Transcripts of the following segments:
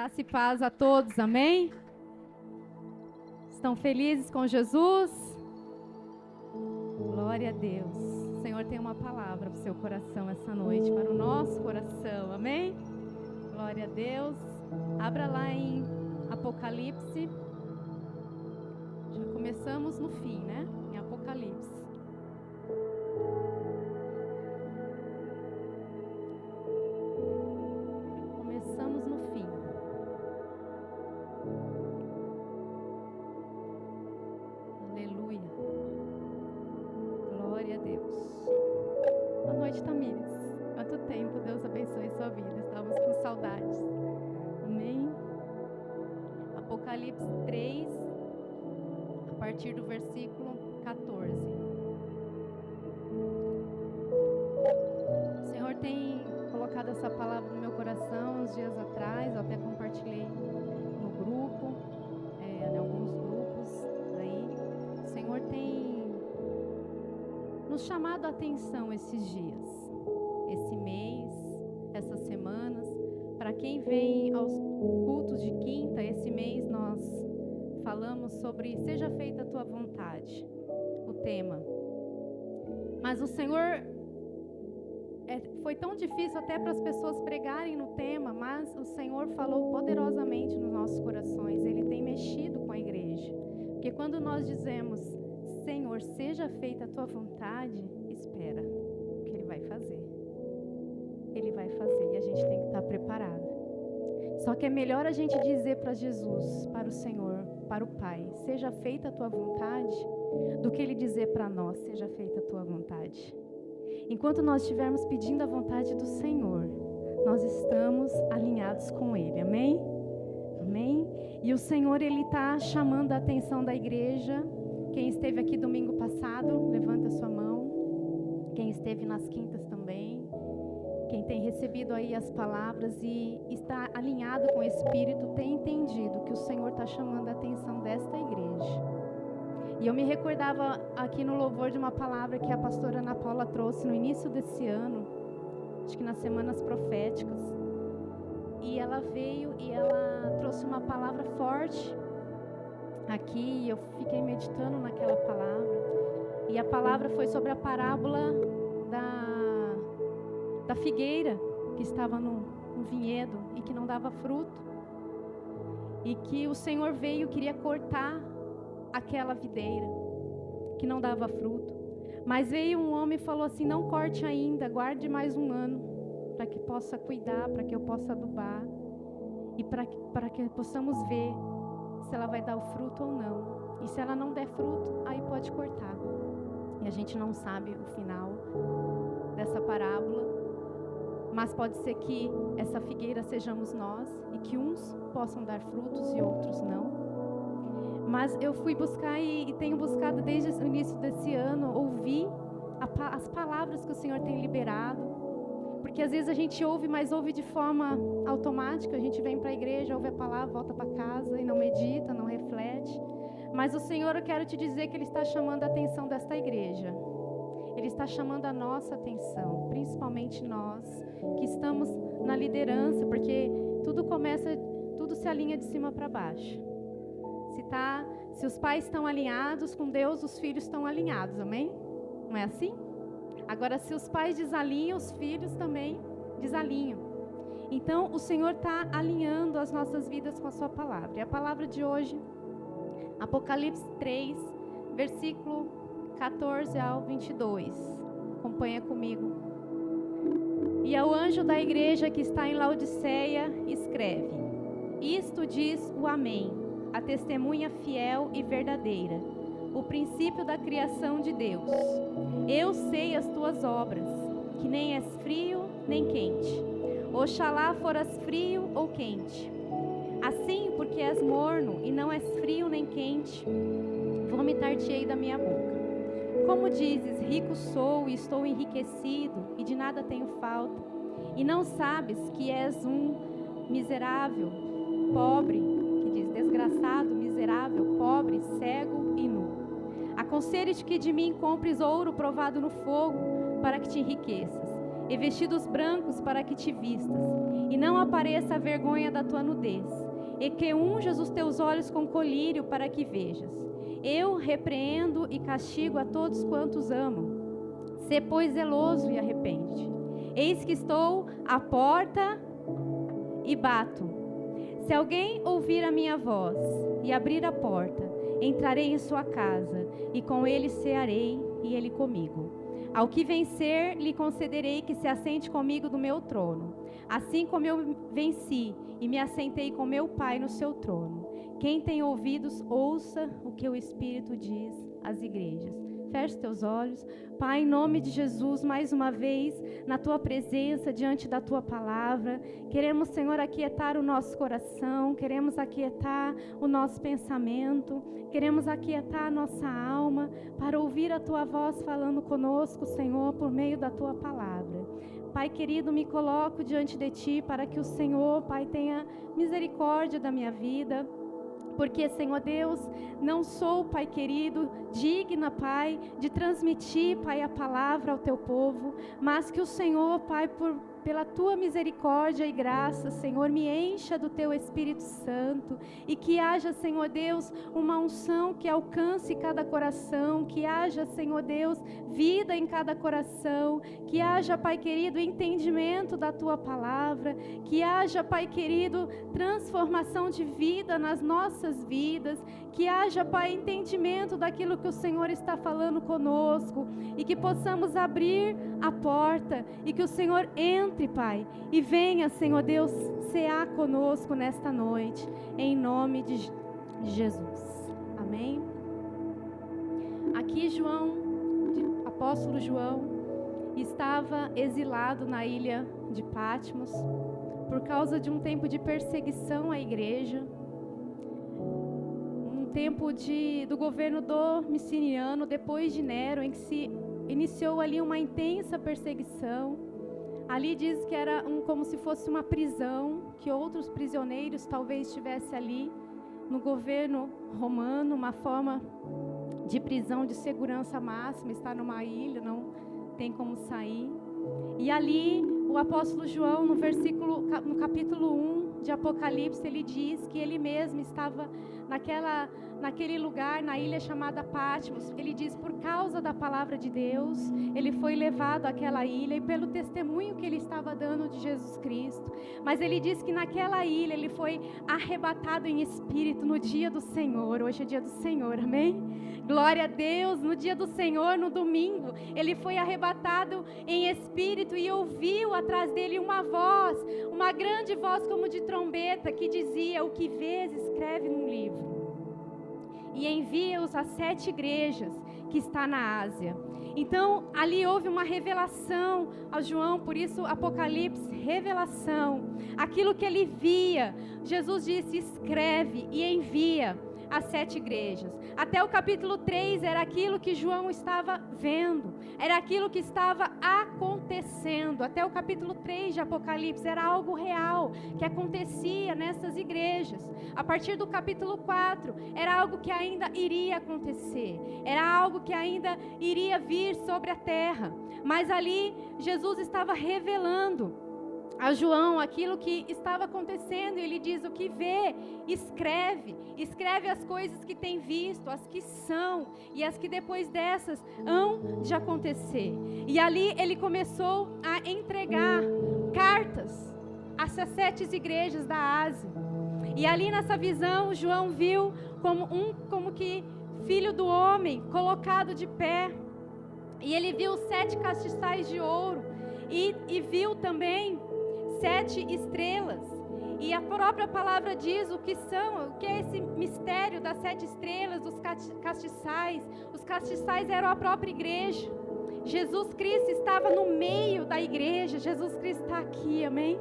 Graça e paz a todos, amém? Estão felizes com Jesus? Glória a Deus. O Senhor tem uma palavra para o seu coração essa noite, para o nosso coração, amém? Glória a Deus. Abra lá em Apocalipse. Já começamos no fim, né? Em Apocalipse. Começamos no fim. Aleluia. Glória a Deus. Boa noite, Tamires. Quanto tempo, Deus abençoe sua vida. Estávamos com saudades. Amém? Apocalipse 3, a partir do versículo 14. O Senhor tem colocado essa palavra no meu coração uns dias atrás. Eu até compartilhei no grupo, em alguns grupos aí. O Senhor tem nos chamado a atenção esses dias, esse mês, essas semanas. Para quem vem aos cultos de quinta, esse mês nós falamos sobre seja feita a tua vontade, o tema. Mas o Senhor, foi tão difícil até para as pessoas pregarem no tema, mas o Senhor falou poderosamente nos nossos corações. Ele tem mexido com a igreja. Porque quando nós dizemos, Senhor, seja feita a tua vontade, espera, o que Ele vai fazer. Ele vai fazer e a gente tem que estar preparado. Só que é melhor a gente dizer para Jesus, para o Senhor, para o Pai, seja feita a tua vontade, do que Ele dizer para nós, seja feita a tua vontade. Enquanto nós estivermos pedindo a vontade do Senhor, nós estamos alinhados com Ele, amém? Amém? E o Senhor, Ele está chamando a atenção da igreja. Quem esteve aqui domingo passado, levanta a sua mão. Quem esteve nas quintas também. Quem tem recebido aí as palavras e está alinhado com o Espírito, tem entendido que o Senhor está chamando a atenção desta igreja. E eu me recordava aqui no louvor de uma palavra que a pastora Ana Paula trouxe no início desse ano, acho que nas semanas proféticas. E ela veio e ela trouxe uma palavra forte aqui, e eu fiquei meditando naquela palavra. E a palavra foi sobre a parábola da figueira que estava no vinhedo e que não dava fruto. E que o Senhor veio e queria cortar aquela videira que não dava fruto. Mas veio um homem e falou assim, não corte ainda, guarde mais um ano, para que possa cuidar, para que eu possa adubar. E para que possamos ver se ela vai dar o fruto ou não. E se ela não der fruto, aí pode cortar. E a gente não sabe o final dessa parábola. Mas pode ser que essa figueira sejamos nós e que uns possam dar frutos e outros não. Mas eu fui buscar e tenho buscado desde o início desse ano ouvir as palavras que o Senhor tem liberado. Porque às vezes a gente ouve, mas ouve de forma automática. A gente vem para a igreja, ouve a palavra, volta para casa e não medita, não reflete. Mas o Senhor, eu quero te dizer que Ele está chamando a atenção desta igreja. Ele está chamando a nossa atenção, principalmente nós que estamos na liderança, porque tudo se alinha de cima para baixo. Se os pais estão alinhados com Deus, os filhos estão alinhados, amém? Não é assim? Agora, se os pais desalinham, os filhos também desalinham. Então, o Senhor está alinhando as nossas vidas com a sua palavra. E a palavra de hoje, Apocalipse 3, versículo 14 ao 22. Acompanha comigo. E ao anjo da igreja que está em Laodiceia, escreve: Isto diz o Amém, a testemunha fiel e verdadeira, o princípio da criação de Deus. Eu sei as tuas obras, que nem és frio nem quente. Oxalá foras frio ou quente. Assim, porque és morno e não és frio nem quente, vomitar-te-ei da minha boca. Como dizes, rico sou e estou enriquecido e de nada tenho falta, e não sabes que és um miserável, pobre, que diz desgraçado, miserável, pobre, cego e nu. Aconselho-te que de mim compres ouro provado no fogo, para que te enriqueças, e vestidos brancos para que te vistas, e não apareça a vergonha da tua nudez, e que unjas os teus olhos com colírio para que vejas. Eu repreendo e castigo a todos quantos amam. Sê, pois, zeloso e arrepende. Eis que estou à porta e bato. Se alguém ouvir a minha voz e abrir a porta, entrarei em sua casa, e com ele cearei, e ele comigo. Ao que vencer, lhe concederei que se assente comigo no meu trono, assim como eu venci e me assentei com meu Pai no seu trono. Quem tem ouvidos, ouça o que o Espírito diz às igrejas. Feche teus olhos. Pai, em nome de Jesus, mais uma vez, na Tua presença, diante da Tua palavra, queremos, Senhor, aquietar o nosso coração, queremos aquietar o nosso pensamento, queremos aquietar a nossa alma, para ouvir a Tua voz falando conosco, Senhor, por meio da Tua palavra. Pai querido, me coloco diante de Ti, para que o Senhor, Pai, tenha misericórdia da minha vida, porque, Senhor Deus, não sou, Pai querido, digna, Pai, de transmitir, Pai, a palavra ao Teu povo, mas que o Senhor, Pai, pela Tua misericórdia e graça, Senhor, me encha do Teu Espírito Santo, e que haja, Senhor Deus, uma unção que alcance cada coração, que haja, Senhor Deus, vida em cada coração, que haja, Pai querido, entendimento da Tua palavra, que haja, Pai querido, transformação de vida nas nossas vidas, que haja, Pai, entendimento daquilo que o Senhor está falando conosco, e que possamos abrir a porta, e que o Senhor entre, Pai, e venha, Senhor Deus, cear conosco nesta noite, em nome de Jesus. Amém? Aqui apóstolo João, estava exilado na ilha de Patmos, por causa de um tempo de perseguição à igreja, um tempo do governo Domiciano, depois de Nero, em que se iniciou ali uma intensa perseguição. Ali diz que era como se fosse uma prisão, que outros prisioneiros talvez estivessem ali no governo romano, uma forma de prisão de segurança máxima, estar numa ilha, não tem como sair. E ali o apóstolo João, no capítulo 1 de Apocalipse, ele diz que ele mesmo estava naquele lugar, na ilha chamada Patmos. Ele diz, por causa da palavra de Deus, ele foi levado àquela ilha, e pelo testemunho que ele estava dando de Jesus Cristo. Mas ele diz que naquela ilha ele foi arrebatado em espírito no dia do Senhor. Hoje é dia do Senhor, amém? Glória a Deus. No dia do Senhor, no domingo, ele foi arrebatado em espírito, e ouviu atrás dele uma voz, uma grande voz como de trombeta, que dizia: o que vês, escreve num livro, e envia-os às 7 igrejas que está na Ásia. Então, ali houve uma revelação a João, por isso Apocalipse, revelação. Aquilo que ele via, Jesus disse: escreve e envia às 7 igrejas. Até o capítulo 3 era aquilo que João estava vendo, era aquilo que estava acontecendo. Até o capítulo 3 de Apocalipse era algo real que acontecia nessas igrejas. A partir do capítulo 4 era algo que ainda iria acontecer, era algo que ainda iria vir sobre a terra. Mas ali Jesus estava revelando a João aquilo que estava acontecendo, e ele diz: o que vê, escreve as coisas que tem visto, as que são e as que depois dessas hão de acontecer. E ali ele começou a entregar cartas a essas 7 igrejas da Ásia. E ali nessa visão, João viu como que filho do homem colocado de pé, e ele viu 7 castiçais de ouro, e viu também 7 estrelas. E a própria palavra diz o que é esse mistério das 7 estrelas, dos castiçais. Os castiçais eram a própria igreja. Jesus Cristo estava no meio da igreja. Jesus Cristo está aqui, amém?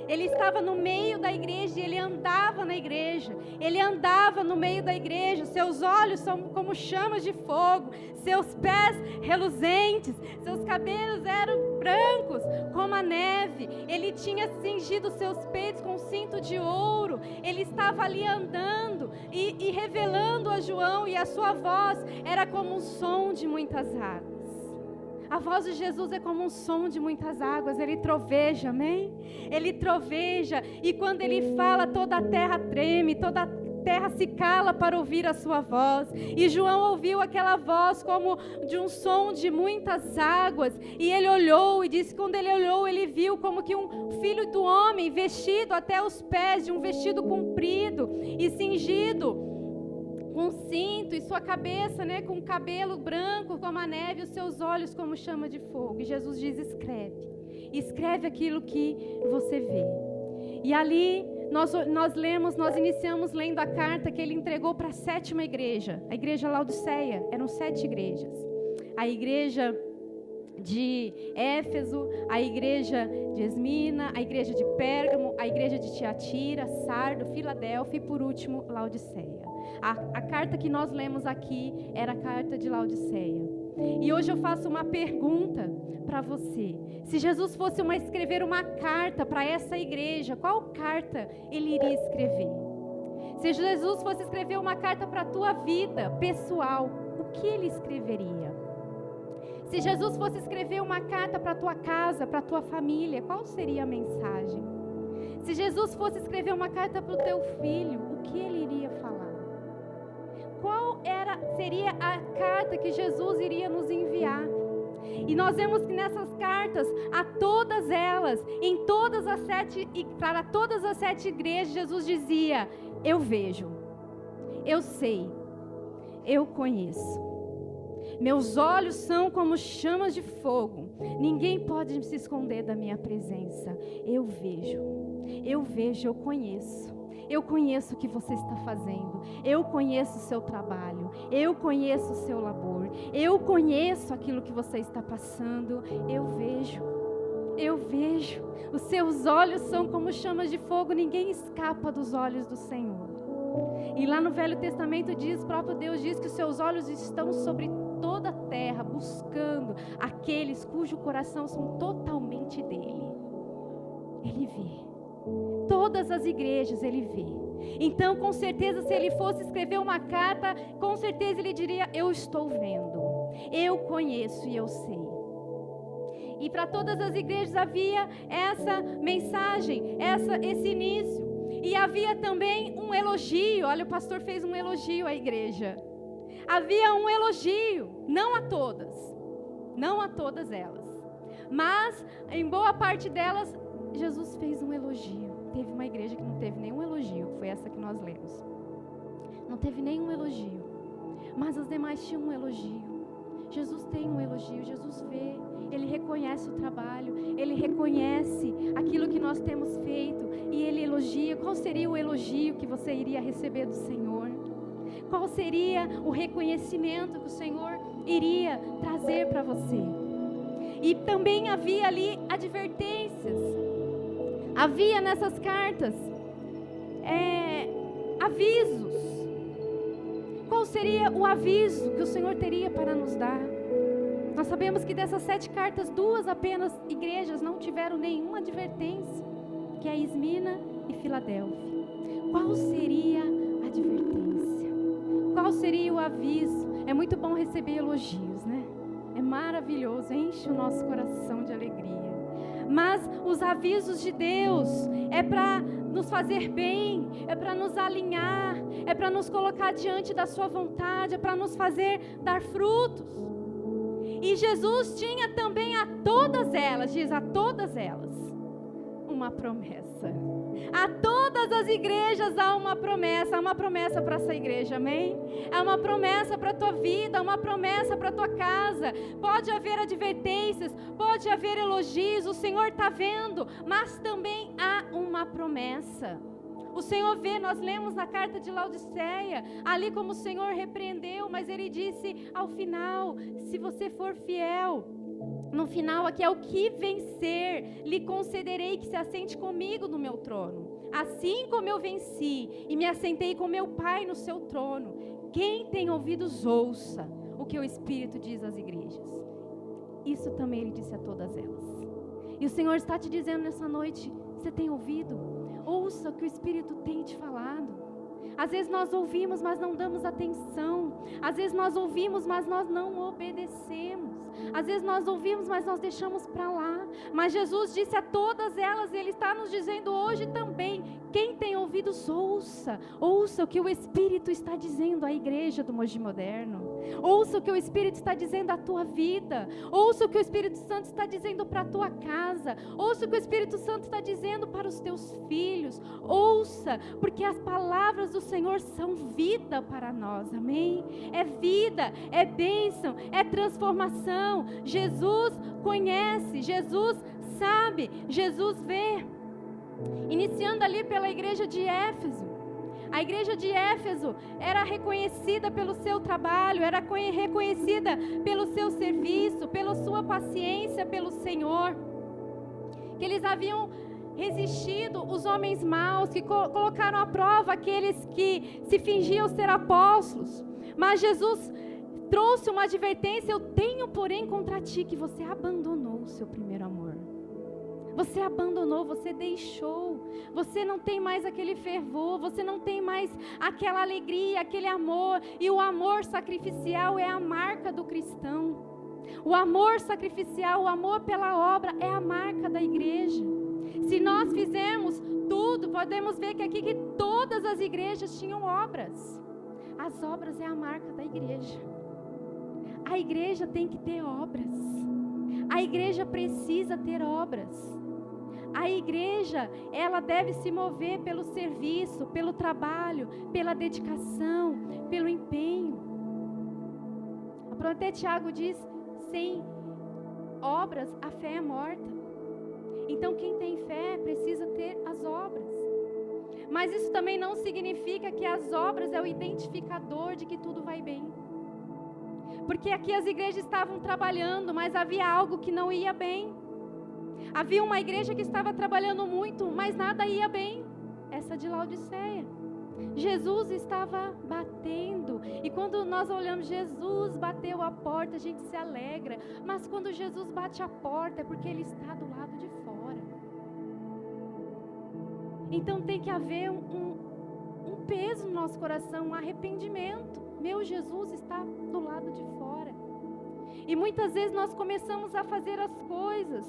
Ele estava no meio da igreja, e ele andava na igreja, ele andava no meio da igreja. Seus olhos são como chamas de fogo, seus pés reluzentes, seus cabelos eram brancos como a neve. Ele tinha cingido seus peitos com cinto de ouro. Ele estava ali andando e revelando a João, e a sua voz era como um som de muitas águas. A voz de Jesus é como um som de muitas águas, ele troveja, amém? Ele troveja, e quando ele fala, toda a terra treme, toda a terra se cala para ouvir a sua voz. E João ouviu aquela voz como de um som de muitas águas, e ele olhou, e disse que quando ele olhou, ele viu como que um filho do homem, vestido até os pés, de um vestido comprido e cingido com cinto, e sua cabeça, com cabelo branco como a neve, os seus olhos como chama de fogo. E Jesus diz: escreve aquilo que você vê. E ali nós iniciamos lendo a carta que ele entregou para a 7ª igreja, a igreja Laodiceia. Eram 7 igrejas. A igreja de Éfeso, a igreja de Esmina, a igreja de Pérgamo, a igreja de Tiatira, Sardo, Filadélfia e por último Laodiceia. A carta que nós lemos aqui era a carta de Laodiceia. E hoje eu faço uma pergunta para você. Se Jesus fosse escrever uma carta para essa igreja, qual carta ele iria escrever? Se Jesus fosse escrever uma carta para a tua vida pessoal, o que ele escreveria? Se Jesus fosse escrever uma carta para a tua casa, para a tua família, qual seria a mensagem? Se Jesus fosse escrever uma carta para o teu filho, o que ele iria falar? Qual seria a carta que Jesus iria nos enviar? E nós vemos que nessas cartas, a todas elas, para todas as 7 igrejas, Jesus dizia: eu vejo, eu sei, eu conheço. Meus olhos são como chamas de fogo. Ninguém pode se esconder da minha presença. Eu vejo, eu conheço. Eu conheço o que você está fazendo. Eu conheço o seu trabalho. Eu conheço o seu labor. Eu conheço aquilo que você está passando. Eu vejo. Os seus olhos são como chamas de fogo. Ninguém escapa dos olhos do Senhor. E lá no Velho Testamento diz, o próprio Deus diz que os seus olhos estão sobre toda a terra, buscando aqueles cujo coração são totalmente dele. Ele vê. Todas as igrejas ele vê. Então, com certeza, se ele fosse escrever uma carta, com certeza ele diria: eu estou vendo, eu conheço e eu sei. E para todas as igrejas havia essa mensagem, esse início. E havia também um elogio. Olha, o pastor fez um elogio à igreja. Havia um elogio, não a todas elas, mas em boa parte delas Jesus fez um elogio. Teve uma igreja que não teve nenhum elogio, que foi essa que nós lemos. Não teve nenhum elogio, mas as demais tinham um elogio. Jesus tem um elogio, Jesus vê, ele reconhece o trabalho, ele reconhece aquilo que nós temos feito e ele elogia. Qual seria o elogio que você iria receber do Senhor? Qual seria o reconhecimento que o Senhor iria trazer para você? E também havia ali advertências. Havia nessas cartas avisos. Qual seria o aviso que o Senhor teria para nos dar? Nós sabemos que dessas 7 cartas, 2 apenas igrejas não tiveram nenhuma advertência, que é Esmina e Filadélfia. Qual seria a advertência? Qual seria o aviso? É muito bom receber elogios, né? É maravilhoso, enche o nosso coração de alegria. Mas os avisos de Deus é para nos fazer bem, é para nos alinhar, é para nos colocar diante da sua vontade, é para nos fazer dar frutos. E Jesus tinha também a todas elas, diz a todas elas, uma promessa. A todas as igrejas há uma promessa para essa igreja, amém? É uma promessa para a tua vida, uma promessa para a tua casa. Pode haver advertências, pode haver elogios, o Senhor está vendo, mas também há uma promessa. O Senhor vê, nós lemos na carta de Laodiceia, ali como o Senhor repreendeu, mas Ele disse ao final, se você for fiel, no final aqui é o que vencer, lhe concederei que se assente comigo no meu trono. Assim como eu venci e me assentei com meu Pai no seu trono. Quem tem ouvidos ouça o que o Espírito diz às igrejas. Isso também Ele disse a todas elas. E o Senhor está te dizendo nessa noite, você tem ouvido? Ouça o que o Espírito tem te falado. Às vezes nós ouvimos, mas não damos atenção. Às vezes nós ouvimos, mas nós não obedecemos. Às vezes nós ouvimos, mas nós deixamos para lá. Mas Jesus disse a todas elas, e Ele está nos dizendo hoje também: quem tem ouvidos, ouça. Ouça o que o Espírito está dizendo à igreja do Mogi Moderno. Ouça o que o Espírito está dizendo à tua vida. Ouça o que o Espírito Santo está dizendo para a tua casa. Ouça o que o Espírito Santo está dizendo para os teus filhos. Ouça, porque as palavras do Senhor são vida para nós, amém? É vida, é bênção, é transformação. Jesus conhece, Jesus sabe, Jesus vê. Iniciando ali pela igreja de Éfeso. A igreja de Éfeso era reconhecida pelo seu trabalho, era reconhecida pelo seu serviço, pela sua paciência pelo Senhor. Que eles haviam resistido os homens maus, que colocaram à prova aqueles que se fingiam ser apóstolos. Mas Jesus trouxe uma advertência: eu tenho, porém, contra ti que você abandonou o seu primeiro amor. Você abandonou, você deixou, você não tem mais aquele fervor, você não tem mais aquela alegria, aquele amor. E o amor sacrificial é a marca do cristão. O amor sacrificial, o amor pela obra é a marca da igreja. Se nós fizermos tudo, podemos ver que aqui que todas as igrejas tinham obras. As obras é a marca da igreja. A igreja tem que ter obras. A igreja precisa ter obras. A igreja, ela deve se mover pelo serviço, pelo trabalho, pela dedicação, pelo empenho. Até Tiago diz: sem obras a fé é morta. Então quem tem fé precisa ter as obras. Mas isso também não significa que as obras é o identificador de que tudo vai bem. Porque aqui as igrejas estavam trabalhando, mas havia algo que não ia bem. Havia uma igreja que estava trabalhando muito, mas nada ia bem. Essa de Laodiceia. Jesus estava batendo. E quando nós olhamos, Jesus bateu a porta, a gente se alegra. Mas quando Jesus bate a porta, é porque Ele está do lado de fora. Então tem que haver um peso no nosso coração, um arrependimento. Meu Jesus está do lado de fora. E muitas vezes nós começamos a fazer as coisas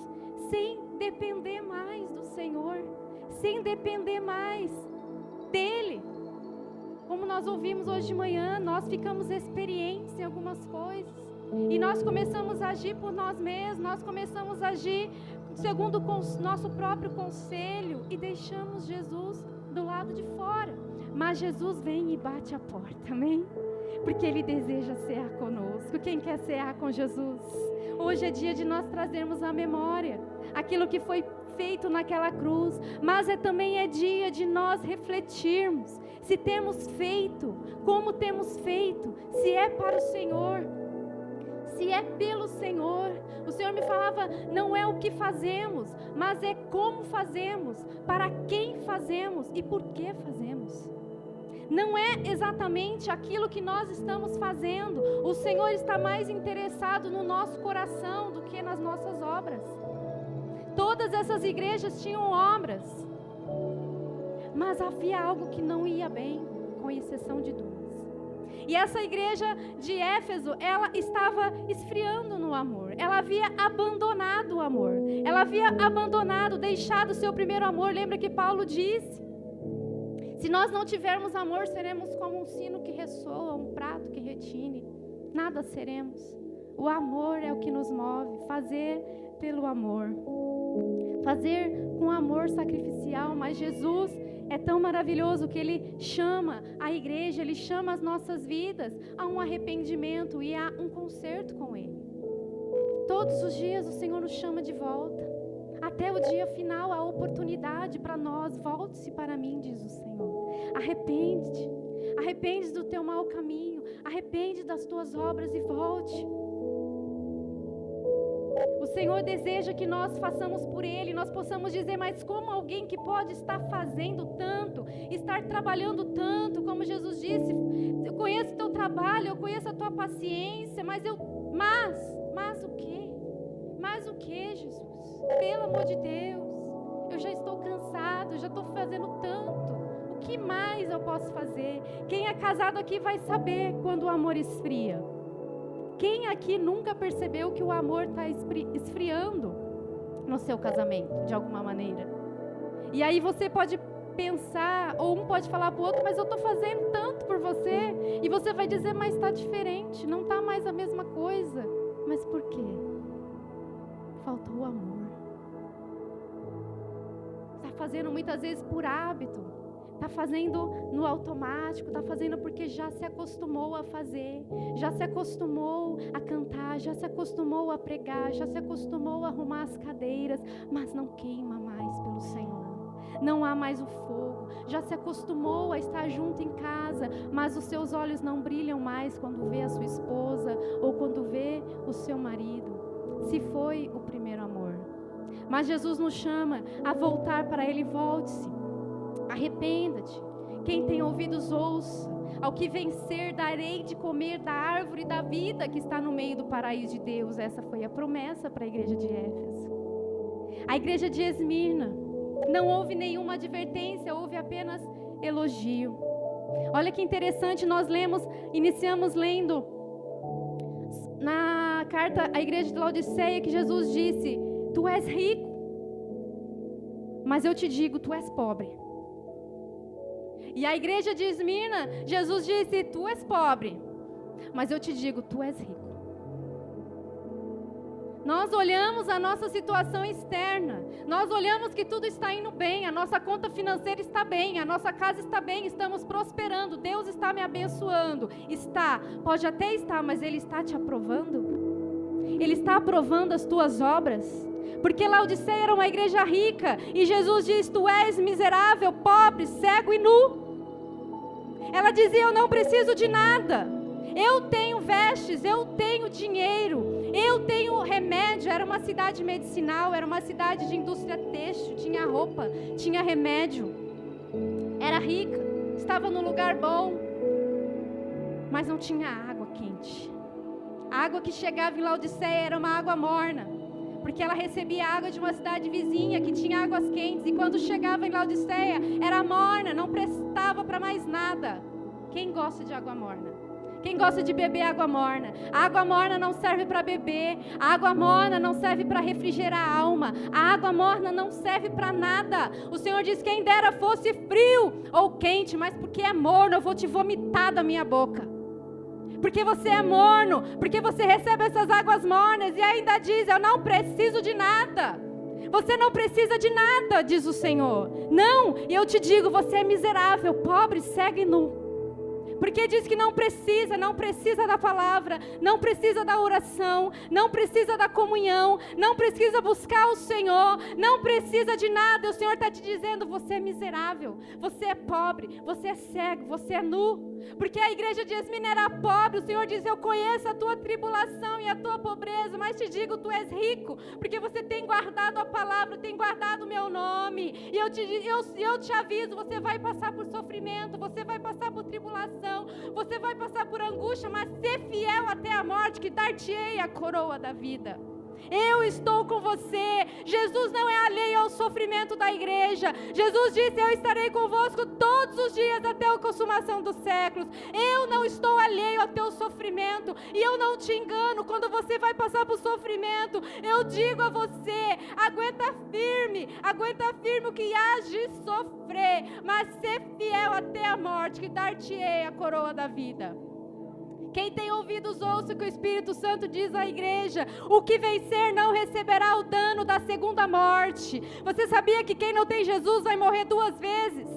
sem depender mais do Senhor, sem depender mais dEle. Como nós ouvimos hoje de manhã, nós ficamos experientes em algumas coisas. E nós começamos a agir por nós mesmos, nós começamos a agir segundo o nosso próprio conselho e deixamos Jesus do lado de fora. Mas Jesus vem e bate a porta, amém? Porque Ele deseja cear conosco. Quem quer cear com Jesus? Hoje é dia de nós trazermos à memória aquilo que foi feito naquela cruz. Mas também é dia de nós refletirmos se temos feito, como temos feito, se é para o Senhor, se é pelo Senhor. O Senhor me falava, não é o que fazemos, mas é como fazemos, para quem fazemos e por que fazemos. Não é exatamente aquilo que nós estamos fazendo. O Senhor está mais interessado no nosso coração do que nas nossas obras. Todas essas igrejas tinham obras, mas havia algo que não ia bem, com exceção de duas. E essa igreja de Éfeso, ela estava esfriando no amor. Ela havia abandonado o amor. Ela havia abandonado, deixado o seu primeiro amor. Lembra que Paulo disse: se nós não tivermos amor, seremos como um sino que ressoa, um prato que retine. Nada seremos. O amor é o que nos move. Fazer pelo amor. Fazer com amor sacrificial. Mas Jesus é tão maravilhoso que Ele chama a igreja, Ele chama as nossas vidas a um arrependimento e a um conserto com Ele. Todos os dias o Senhor nos chama de volta. Até o dia final, a oportunidade para nós. Volte-se para mim, diz o Senhor. Arrepende-te. Arrepende do teu mau caminho. Arrepende das tuas obras e volte. O Senhor deseja que nós façamos por Ele, nós possamos dizer, mas como alguém que pode estar fazendo tanto, estar trabalhando tanto, como Jesus disse, eu conheço o teu trabalho, eu conheço a tua paciência, mas o quê? Mas o quê, Jesus? Pelo amor de Deus, eu já estou cansado, já estou fazendo tanto, o que mais eu posso fazer. Quem é casado aqui vai saber quando o amor esfria. Quem aqui nunca percebeu que o amor está esfriando no seu casamento, de alguma maneira? E aí você pode pensar, ou um pode falar para o outro, mas eu estou fazendo tanto por você. E você vai dizer, mas está diferente, não está mais a mesma coisa. Mas por quê? Faltou o amor. Está fazendo muitas vezes por hábito. Está fazendo no automático, está fazendo porque já se acostumou a fazer, já se acostumou a cantar, já se acostumou a pregar, já se acostumou a arrumar as cadeiras, mas não queima mais pelo Senhor. Não há mais o fogo, já se acostumou a estar junto em casa, mas os seus olhos não brilham mais quando vê a sua esposa ou quando vê o seu marido. Se foi o primeiro amor. Mas Jesus nos chama a voltar para Ele. Volte-se, arrependa-te. Quem tem ouvidos ouça. Ao que vencer darei de comer da árvore da vida que está no meio do paraíso de Deus. Essa foi a promessa para a igreja de Éfeso. A igreja de Esmirna, não houve nenhuma advertência, houve apenas elogio. Olha que interessante, nós iniciamos lendo na carta à igreja de Laodiceia que Jesus disse: tu és rico, mas eu te digo, tu és pobre. E a igreja de Esmirna, Jesus disse: tu és pobre, mas eu te digo, tu és rico. Nós olhamos a nossa situação externa, nós olhamos que tudo está indo bem, a nossa conta financeira está bem, a nossa casa está bem, estamos prosperando, Deus está me abençoando. Está, pode até estar, mas Ele está te aprovando? Ele está aprovando as tuas obras? Porque Laodiceia era uma igreja rica, e Jesus diz: tu és miserável, pobre, cego e nu. Ela dizia: eu não preciso de nada, eu tenho vestes, eu tenho dinheiro, eu tenho remédio. Era uma cidade medicinal, era uma cidade de indústria têxtil, tinha roupa, tinha remédio, era rica, estava num lugar bom, mas não tinha água quente. A água que chegava em Laodiceia era uma água morna, porque ela recebia água de uma cidade vizinha que tinha águas quentes, e quando chegava em Laodiceia era morna, não prestava para mais nada. Quem gosta de água morna? Quem gosta de beber água morna? A água morna não serve para beber, a água morna não serve para refrigerar a alma, a água morna não serve para nada. O Senhor diz: quem dera fosse frio ou quente, mas porque é morno eu vou te vomitar da minha boca. Porque você é morno, porque você recebe essas águas mornas, e ainda diz: eu não preciso de nada. Você não precisa de nada, diz o Senhor. Não, e eu te digo, você é miserável, pobre, cego e nu. Porque diz que não precisa da palavra, não precisa da oração, não precisa da comunhão, não precisa buscar o Senhor, não precisa de nada. O Senhor está te dizendo: você é miserável, você é pobre, você é cego, você é nu. Porque a igreja de Esmirna era pobre. O Senhor diz: eu conheço a tua tribulação e a tua pobreza, mas te digo, tu és rico, porque você tem guardado a palavra, tem guardado o meu nome. E eu te aviso, você vai passar por sofrimento, você vai passar por tribulação, você vai passar por angústia, mas ser fiel até a morte, que dar-te-ei a coroa da vida. Eu estou com você. Jesus não é alheio ao sofrimento da igreja. Jesus disse: eu estarei convosco todos os dias até a consumação dos séculos. Eu não estou alheio ao teu sofrimento, e eu não te engano. Quando você vai passar por sofrimento, eu digo a você: aguenta firme o que hás de sofrer, mas ser fiel até a morte, que dar-te-ei a coroa da vida. Quem tem ouvidos, ouça o que o Espírito Santo diz à igreja: o que vencer não receberá o dano da segunda morte. Você sabia que quem não tem Jesus vai morrer 2 vezes?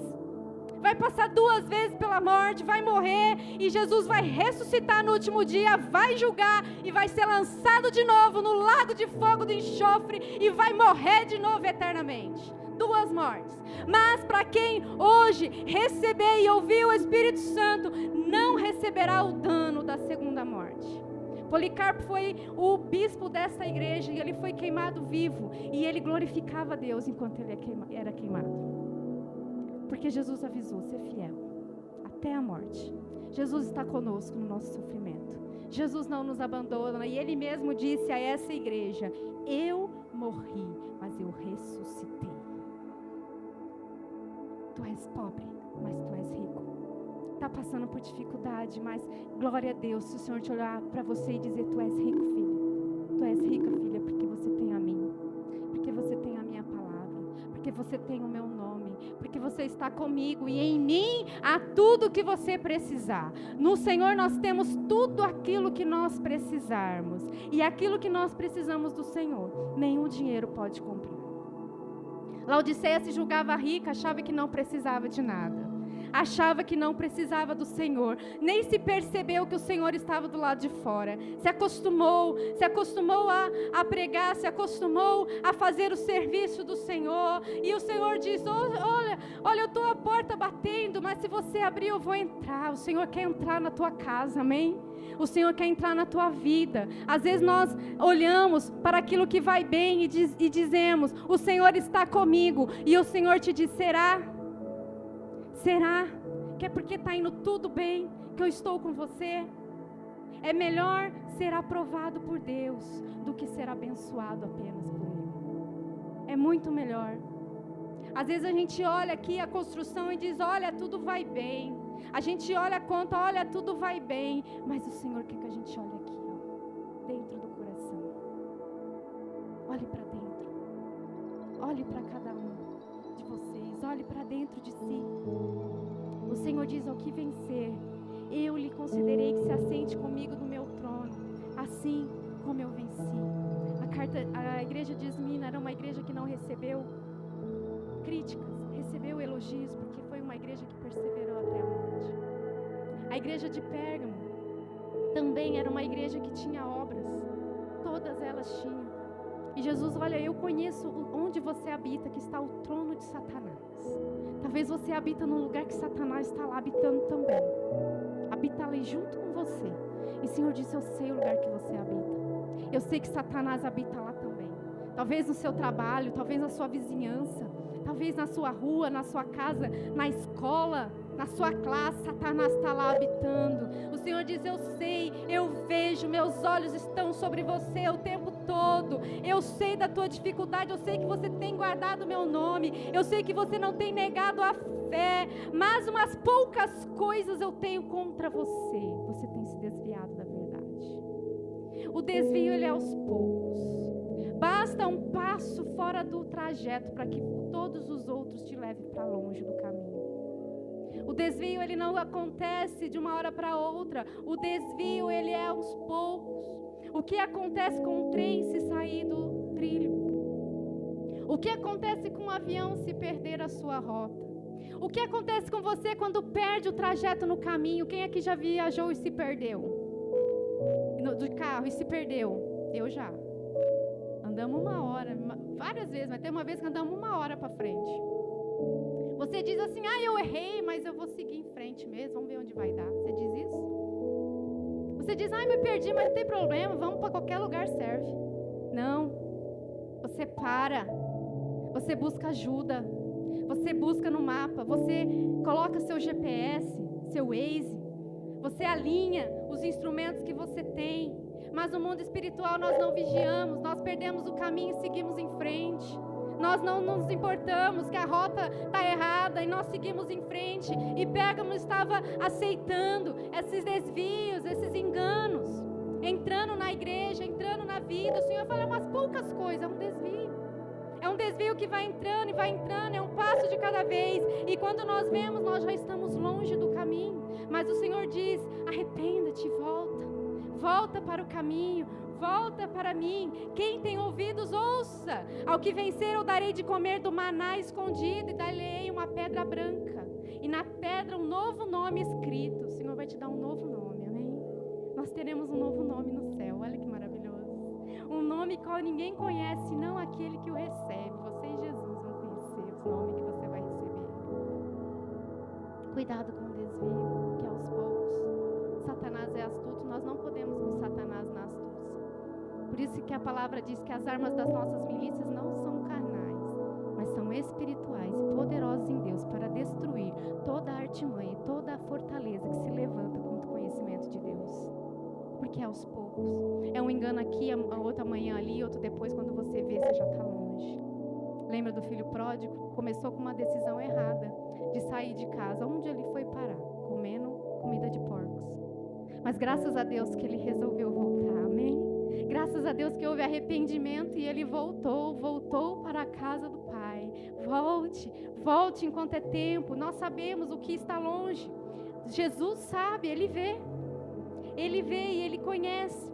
Vai passar 2 vezes pela morte, vai morrer, e Jesus vai ressuscitar no último dia, vai julgar e vai ser lançado de novo no lago de fogo do enxofre e vai morrer de novo eternamente. 2 mortes. Mas para quem hoje receber e ouvir o Espírito Santo, não receberá o dano da segunda morte. Policarpo foi o bispo dessa igreja, e ele foi queimado vivo, e ele glorificava a Deus enquanto ele era queimado. Porque Jesus avisou: ser fiel até a morte. Jesus está conosco no nosso sofrimento. Jesus não nos abandona, e Ele mesmo disse a essa igreja: eu morri, mas eu ressuscitei. Tu és pobre, mas tu és rico. está passando por dificuldade, mas glória a Deus se o Senhor te olhar para você e dizer: tu és rico, filho. Tu és rica, filha, porque você tem a mim. Porque você tem a minha palavra. Porque você tem o meu nome. Porque você está comigo e em mim há tudo que você precisar. No Senhor nós temos tudo aquilo que nós precisarmos. E aquilo que nós precisamos do Senhor, nenhum dinheiro pode comprar. Laodiceia se julgava rica, achava que não precisava de nada. Achava que não precisava do Senhor, nem se percebeu que o Senhor estava do lado de fora. Se acostumou a pregar, se acostumou a fazer o serviço do Senhor. E o Senhor diz: olha, eu estou à porta batendo, mas se você abrir eu vou entrar. O Senhor quer entrar na tua casa, amém? O Senhor quer entrar na tua vida. Às vezes nós olhamos para aquilo que vai bem e dizemos: o Senhor está comigo. E o Senhor te diz: será? Será que é porque está indo tudo bem que eu estou com você? É melhor ser aprovado por Deus do que ser abençoado apenas por Ele. É muito melhor. Às vezes a gente olha aqui a construção e diz: olha, tudo vai bem. A gente olha a conta: olha, tudo vai bem. Mas o Senhor quer que a gente olhe aqui, ó, dentro do coração. Olhe para dentro. Olhe para cada um de vocês. Olhe para dentro de si. O Senhor diz: ao que vencer, eu lhe considerei que se assente comigo no meu trono, assim como eu venci. A igreja de Esmina era uma igreja que não recebeu críticas, recebeu elogios, porque foi uma igreja que perseverou até a morte. A igreja de Pérgamo também era uma igreja que tinha obras, todas elas tinham. E Jesus: olha, eu conheço onde você habita, que está o trono de Satanás. Talvez você habita num lugar que Satanás está lá habitando também. Habita ali junto com você. E o Senhor disse: eu sei o lugar que você habita. Eu sei que Satanás habita lá também. Talvez no seu trabalho, talvez na sua vizinhança, talvez na sua rua, na sua casa, na escola, na sua classe, Satanás está lá habitando. O Senhor diz: eu sei, eu vejo, meus olhos estão sobre você o tempo todo. Eu sei da tua dificuldade, eu sei que você tem guardado o meu nome, eu sei que você não tem negado a fé, mas umas poucas coisas eu tenho contra você. Você tem se desviado da verdade. O desvio, ele é aos poucos. Basta um passo fora do trajeto para que todos os outros te levem para longe do caminho. O desvio, ele não acontece de uma hora para outra. O desvio, ele é aos poucos. O que acontece com um trem se sair do trilho? O que acontece com um avião se perder a sua rota? O que acontece com você quando perde o trajeto no caminho? Quem aqui já viajou e se perdeu? Do carro e se perdeu? Eu já. Andamos uma hora, várias vezes, mas tem uma vez que andamos uma hora para frente. Você diz assim: eu errei, mas eu vou seguir em frente mesmo, vamos ver onde vai dar. Você diz isso? Você diz: me perdi, mas não tem problema, vamos para qualquer lugar, serve. Não. Você para. Você busca ajuda. Você busca no mapa. Você coloca seu GPS, seu Waze. Você alinha os instrumentos que você tem. Mas no mundo espiritual nós não vigiamos. Nós perdemos o caminho e seguimos em frente. Nós não nos importamos que a rota está errada e nós seguimos em frente. E Pérgamo estava aceitando esses desvios, esses enganos, entrando na igreja, entrando na vida. O Senhor fala umas poucas coisas, é um desvio. É um desvio que vai entrando e vai entrando, é um passo de cada vez. E quando nós vemos, nós já estamos longe do caminho. Mas o Senhor diz: arrependa-te, volta. Volta para o caminho, volta para mim. Quem tem ouvidos, ouça. Ao que vencer eu darei de comer do maná escondido e dar-lhe uma pedra branca. E na pedra um novo nome escrito. O Senhor vai te dar um novo nome, amém? Nós teremos um novo nome no céu, olha que maravilhoso. Um nome qual ninguém conhece, senão aquele que o recebe. Você e Jesus vão conhecer os nomes que você vai receber. Cuidado com o desvio, que aos poucos. Satanás é astuto, nós não podemos com Satanás na astúcia. Por isso que a palavra diz que as armas das nossas milícias não são carnais, mas são espirituais e poderosas em Deus para destruir toda a artimanha e toda a fortaleza que se levanta contra o conhecimento de Deus. Porque é aos poucos. É um engano aqui, a outra manhã ali, outro depois, quando você vê, você já está longe. Lembra do filho pródigo? Começou com uma decisão errada de sair de casa. Onde ele foi parar? comendo comida de porcos. Mas graças a Deus que ele resolveu voltar, amém? Graças a Deus que houve arrependimento e ele voltou para a casa do Pai. Volte enquanto é tempo. Nós sabemos o que está longe. Jesus sabe, Ele vê e Ele conhece.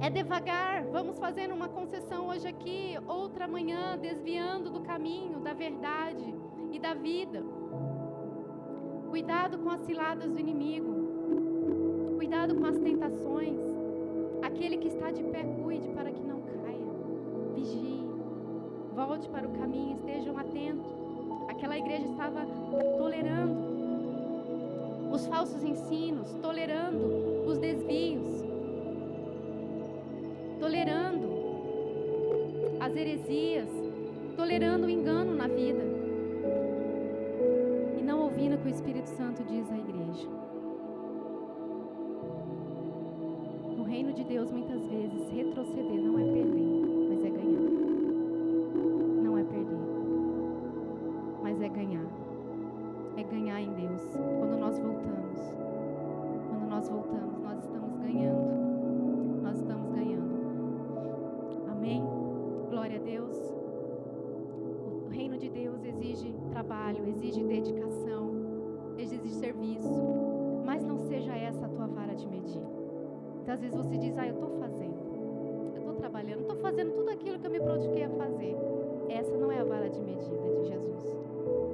É devagar, vamos fazendo uma concessão hoje aqui, outra amanhã, desviando do caminho, da verdade e da vida. Cuidado com as ciladas do inimigo. Cuidado com as tentações. Aquele que está de pé, cuide para que não caia. Vigie. Volte para o caminho, estejam atentos. Aquela igreja estava tolerando os falsos ensinos, tolerando os desvios, tolerando as heresias, tolerando o engano na vida e não ouvindo o que o Espírito Santo diz à igreja. No reino de Deus, muitas vezes, retroceder não é perder, mas é ganhar. Não é perder, mas é ganhar. É ganhar em Deus. Quando nós voltamos, nós estamos ganhando. Nós estamos ganhando. Amém? Glória a Deus. O reino de Deus exige trabalho, exige dedicação, exige serviço. Mas não seja essa a tua vara de medir. Então, às vezes você diz, eu estou fazendo, eu estou trabalhando, estou fazendo tudo aquilo que eu me prontifiquei a fazer. Essa não é a vara de medida de Jesus.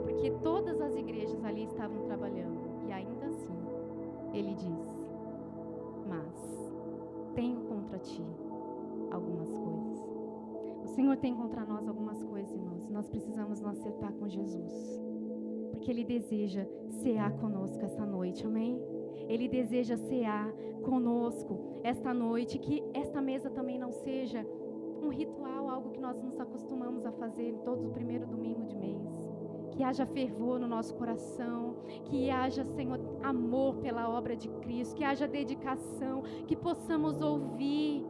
Porque todas as igrejas ali estavam trabalhando. E ainda assim, ele diz, mas tenho contra ti algumas coisas. O Senhor tem contra nós algumas coisas, irmãos. Nós precisamos nos acertar com Jesus. Porque Ele deseja cear conosco esta noite, amém? Ele deseja cear conosco esta noite. Que esta mesa também não seja um ritual, algo que nós nos acostumamos a fazer todo o primeiro domingo de mês. Que haja fervor no nosso coração, que haja, Senhor, amor pela obra de Cristo, que haja dedicação, que possamos ouvir.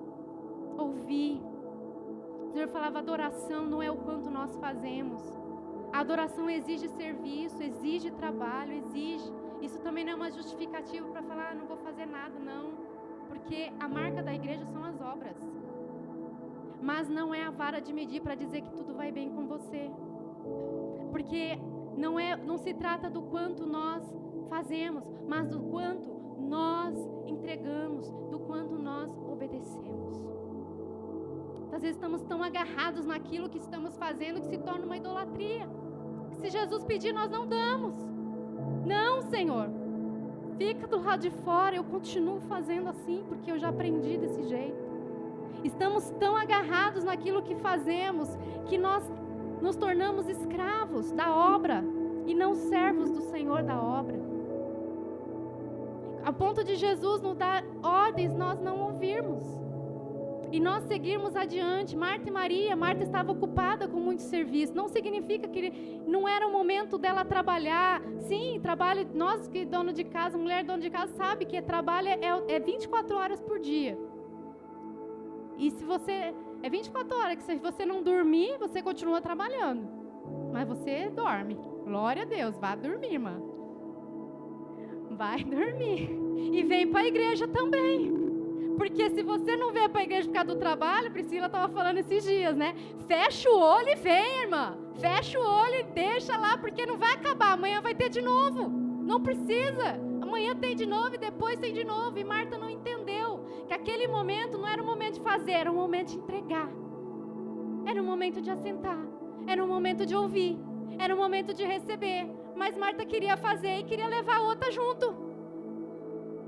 O Senhor falava, adoração não é o quanto nós fazemos. A adoração exige serviço, exige trabalho, exige. Isso também não é uma justificativa para falar, não vou fazer nada, não. Porque a marca da igreja são as obras. Mas não é a vara de medir para dizer que tudo vai bem com você. Porque não se trata do quanto nós fazemos, mas do quanto nós entregamos, do quanto nós obedecemos. Às vezes estamos tão agarrados naquilo que estamos fazendo que se torna uma idolatria. Se Jesus pedir, nós não damos. Não, Senhor. Fica do lado de fora, eu continuo fazendo assim, porque eu já aprendi desse jeito. Estamos tão agarrados naquilo que fazemos, que nós nos tornamos escravos da obra e não servos do Senhor da obra. A ponto de Jesus nos dar ordens, nós não ouvirmos. E nós seguirmos adiante. Marta e Maria, Marta estava ocupada com muito serviço. Não significa que não era o momento dela trabalhar. Sim, trabalho, nós que dono de casa, mulher dona de casa, sabe que trabalho é 24 horas por dia. E se você... É 24 horas, que se você não dormir, você continua trabalhando. Mas você dorme. Glória a Deus, vai dormir, irmã. Vai dormir. E vem para a igreja também. Porque se você não vem para a igreja por causa do trabalho, Priscila estava falando esses dias, né? Fecha o olho e vem, irmã. Fecha o olho e deixa lá, porque não vai acabar. Amanhã vai ter de novo. Não precisa. Amanhã tem de novo e depois tem de novo. E Marta não entendeu que aquele momento não era um momento de fazer, era um momento de entregar. Era um momento de assentar. Era um momento de ouvir. Era um momento de receber. Mas Marta queria fazer e queria levar a outra junto.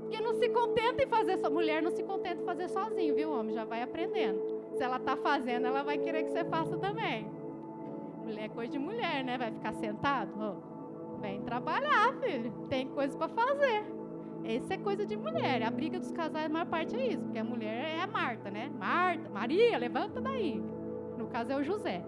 Porque não se contenta em fazer só. Mulher não se contenta em fazer sozinho, viu, homem? Já vai aprendendo. Se ela está fazendo, ela vai querer que você faça também. Mulher é coisa de mulher, né? Vai ficar sentado? Oh, vem trabalhar, filho. Tem coisa para fazer. Isso é coisa de mulher. A briga dos casais, a maior parte é isso. Porque a mulher é a Marta, né? Marta, Maria, levanta daí. No caso é o José.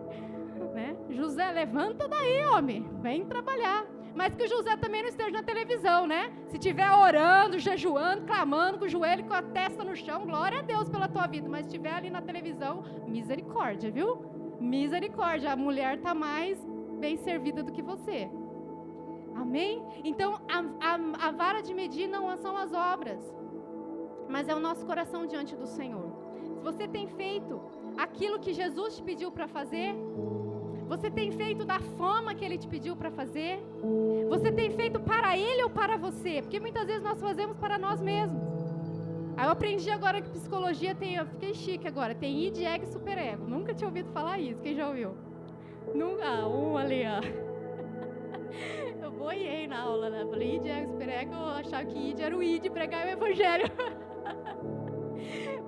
Né? José, levanta daí, homem. Vem trabalhar. Mas que o José também não esteja na televisão, né? Se estiver orando, jejuando, clamando com o joelho, com a testa no chão, glória a Deus pela tua vida. Mas se estiver ali na televisão, misericórdia, viu? Misericórdia. A mulher está mais bem servida do que você. Amém? Então, a vara de medir não são as obras, mas é o nosso coração diante do Senhor. Se você tem feito aquilo que Jesus te pediu para fazer, você tem feito da forma que Ele te pediu para fazer, você tem feito para Ele ou para você? Porque muitas vezes nós fazemos para nós mesmos. Aí eu aprendi agora que psicologia tem, eu fiquei chique agora, tem id, ego e superego. Nunca tinha ouvido falar isso, quem já ouviu? Nunca, ali, ó. Eu boiei na aula, né? Falei id, ego e superego, eu achava que id era o id, pregar o evangelho.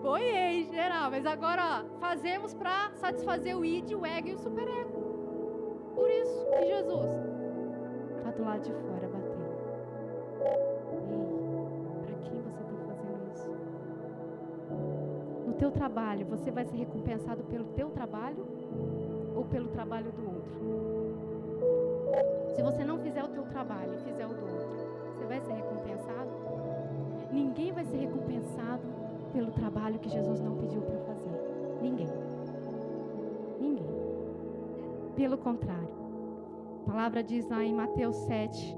Boiei em geral, mas agora, ó, fazemos para satisfazer o id, o ego e o superego. Por isso que Jesus está do lado de fora batendo. Ei, para quem você está fazendo isso? No teu trabalho, você vai ser recompensado pelo teu trabalho ou pelo trabalho do outro? Se você não fizer o teu trabalho e fizer o do outro, você vai ser recompensado? Ninguém vai ser recompensado pelo trabalho que Jesus não pediu para fazer. Ninguém. Pelo contrário. A palavra diz lá em Mateus 7,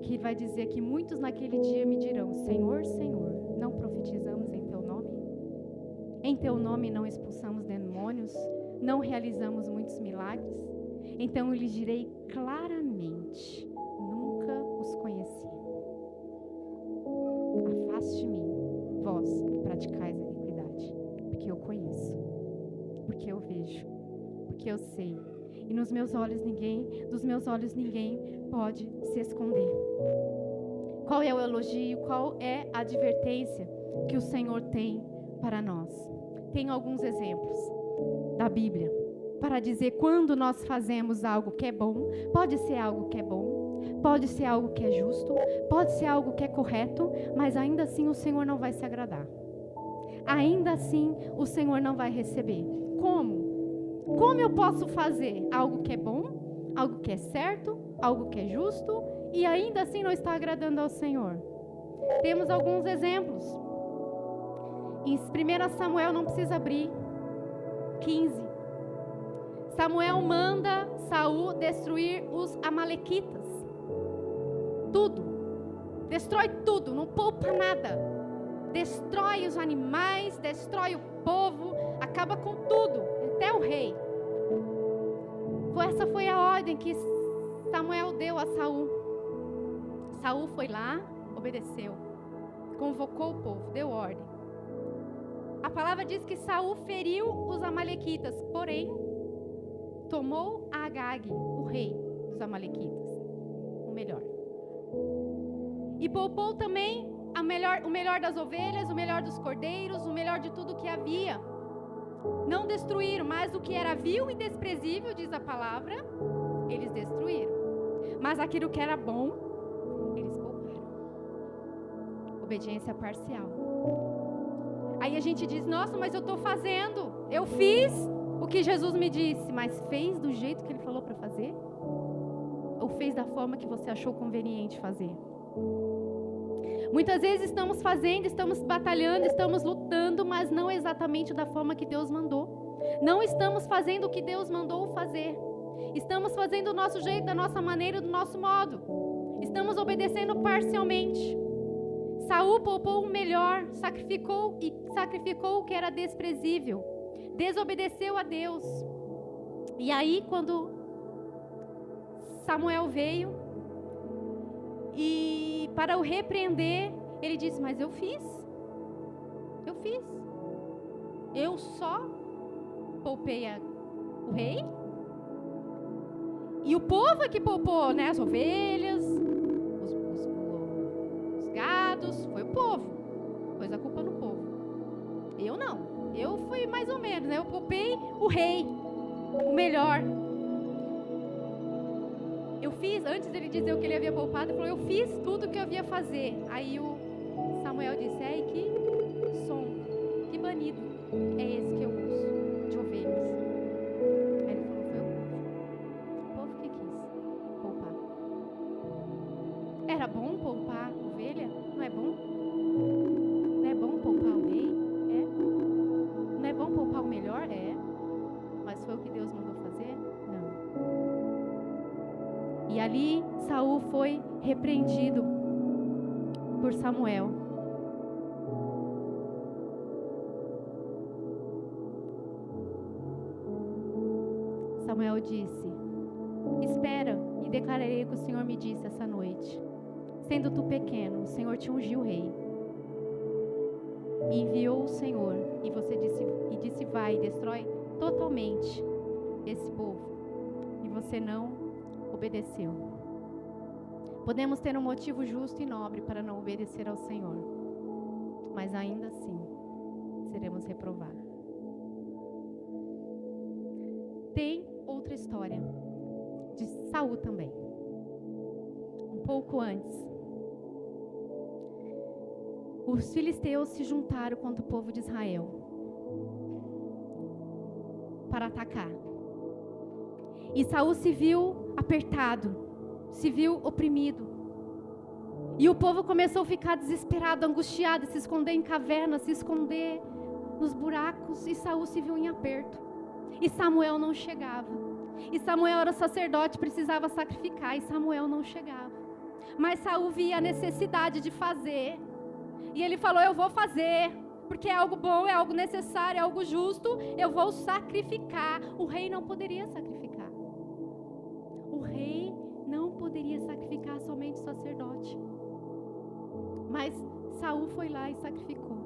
que vai dizer que muitos naquele dia me dirão: Senhor, Senhor, não profetizamos em Teu nome? Em Teu nome não expulsamos demônios? Não realizamos muitos milagres? Então eu lhes direi claramente: nunca os conheci. Afaste de mim, vós que praticais a iniquidade, porque eu conheço, porque eu vejo, porque eu sei, e dos meus olhos ninguém pode se esconder. Qual é o elogio, qual é a advertência que o Senhor tem para nós? Tem alguns exemplos da Bíblia para dizer quando nós fazemos algo que é bom. Pode ser algo que é bom, pode ser algo que é justo, pode ser algo que é correto, mas ainda assim o Senhor não vai se agradar. Ainda assim o Senhor não vai receber. Como? Como eu posso fazer algo que é bom, algo que é certo, algo que é justo, e ainda assim não está agradando ao Senhor? Temos alguns exemplos. Em 1 Samuel, não precisa abrir, 15. Samuel manda Saul destruir os amalequitas. Tudo. Destrói tudo, não poupa nada. Destrói os animais, destrói o povo, acaba com tudo, até o rei. Essa foi a ordem que Samuel deu a Saul. Saul foi lá, obedeceu, convocou o povo, deu ordem. A palavra diz que Saul feriu os amalequitas, porém tomou Agag, o rei dos amalequitas, o melhor. E poupou também o melhor das ovelhas, o melhor dos cordeiros, o melhor de tudo que havia. Não destruíram, mas o que era vil e desprezível, diz a palavra, eles destruíram. Mas aquilo que era bom, eles pouparam. Obediência parcial. Aí a gente diz: nossa, mas eu estou fazendo, eu fiz o que Jesus me disse, mas fez do jeito que Ele falou para fazer? Ou fez da forma que você achou conveniente fazer? Muitas vezes estamos fazendo, estamos batalhando, estamos lutando, mas não exatamente da forma que Deus mandou. Não estamos fazendo o que Deus mandou fazer. Estamos fazendo do nosso jeito, da nossa maneira, do nosso modo. Estamos obedecendo parcialmente. Saul poupou o melhor, sacrificou o que era desprezível. Desobedeceu a Deus. E aí, quando Samuel veio e para o repreender, ele disse: mas eu fiz. Eu só poupei o rei. E o povo é que poupou, né? As ovelhas, os gados, foi o povo. Pôs a culpa no povo. Eu não. Eu fui mais ou menos, né? Eu poupei o rei, o melhor. Eu fiz, antes dele dizer o que ele havia poupado, ele falou: eu fiz tudo o que eu havia fazer. Aí o Samuel disse: que som, que banido é esse que eu uso de ovelhas? Aí ele falou: foi o povo que quis poupar. Era bom poupar ovelha? Não é bom? Não é bom poupar o rei? É. Não é bom poupar o melhor? É. Mas foi o que Deus mandou fazer? Não. E ali Saul foi repreendido por Samuel. Samuel disse: espera e declararei o que o Senhor me disse essa noite. Sendo tu pequeno, o Senhor te ungiu rei. E enviou o Senhor, e disse vai e destrói totalmente esse povo. E você não obedeceu. Podemos ter um motivo justo e nobre para não obedecer ao Senhor, mas ainda assim seremos reprovados. Tem outra história de Saul também. Um pouco antes, os filisteus se juntaram contra o povo de Israel para atacar. E Saul se viu apertado, se viu oprimido. E o povo começou a ficar desesperado, angustiado, se esconder em cavernas, se esconder nos buracos. E Saul se viu em aperto. E Samuel não chegava. E Samuel era sacerdote, precisava sacrificar, e Samuel não chegava. Mas Saul via a necessidade de fazer. E ele falou: eu vou fazer, porque é algo bom, é algo necessário, é algo justo, eu vou sacrificar. O rei não poderia sacrificar. O rei não poderia sacrificar, somente o sacerdote. Mas Saul foi lá e sacrificou.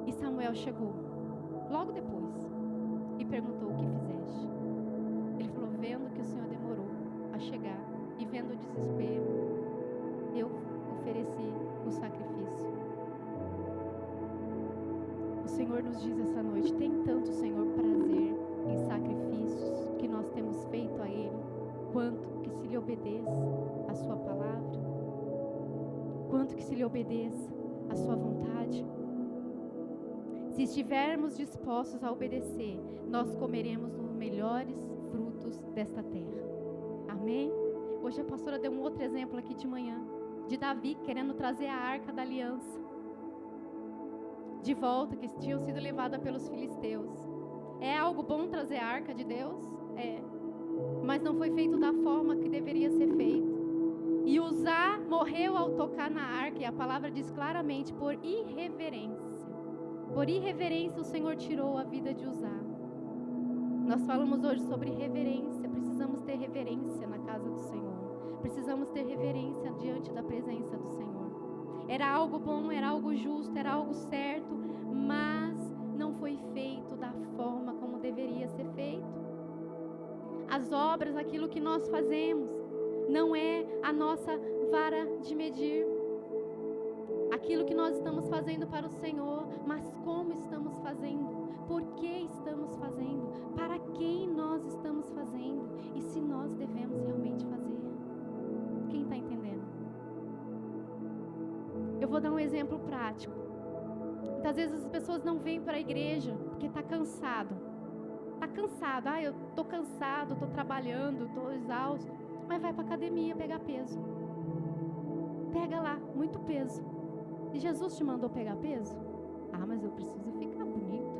E Samuel chegou logo depois e perguntou: o que fizeste? Ele falou: vendo que o Senhor demorou a chegar e vendo o desespero, eu ofereci o sacrifício. O Senhor nos diz essa noite: tem tanto, Senhor, prazer em sacrifícios que nós temos feito a Ele, quanto que se lhe obedeça a sua palavra, quanto que se lhe obedeça a sua vontade. Se estivermos dispostos a obedecer, nós comeremos os melhores frutos desta terra. Amém? Hoje a pastora deu um outro exemplo aqui de manhã, de Davi querendo trazer a arca da aliança de volta, que tinham sido levada pelos filisteus. É algo bom trazer a arca de Deus? É. Mas não foi feito da forma que deveria ser feito. E Uzá morreu ao tocar na arca, e a palavra diz claramente: por irreverência. Por irreverência o Senhor tirou a vida de Uzá. Nós falamos hoje sobre reverência. Precisamos ter reverência na casa do Senhor. Precisamos ter reverência diante da presença do Senhor. Era algo bom, era algo justo, era algo certo, mas não foi feito da forma como deveria ser feito. As obras, aquilo que nós fazemos, não é a nossa vara de medir. Aquilo que nós estamos fazendo para o Senhor, mas como estamos fazendo? Por que estamos fazendo? Para quem nós estamos fazendo? E se nós devemos realmente fazer? Quem está entendendo? Eu vou dar um exemplo prático. Muitas vezes as pessoas não vêm para a igreja porque está cansado. Está cansado. Eu estou cansado, estou trabalhando, estou exausto. Mas vai para a academia pegar peso. Pega lá, muito peso. E Jesus te mandou pegar peso? Mas eu preciso ficar bonito.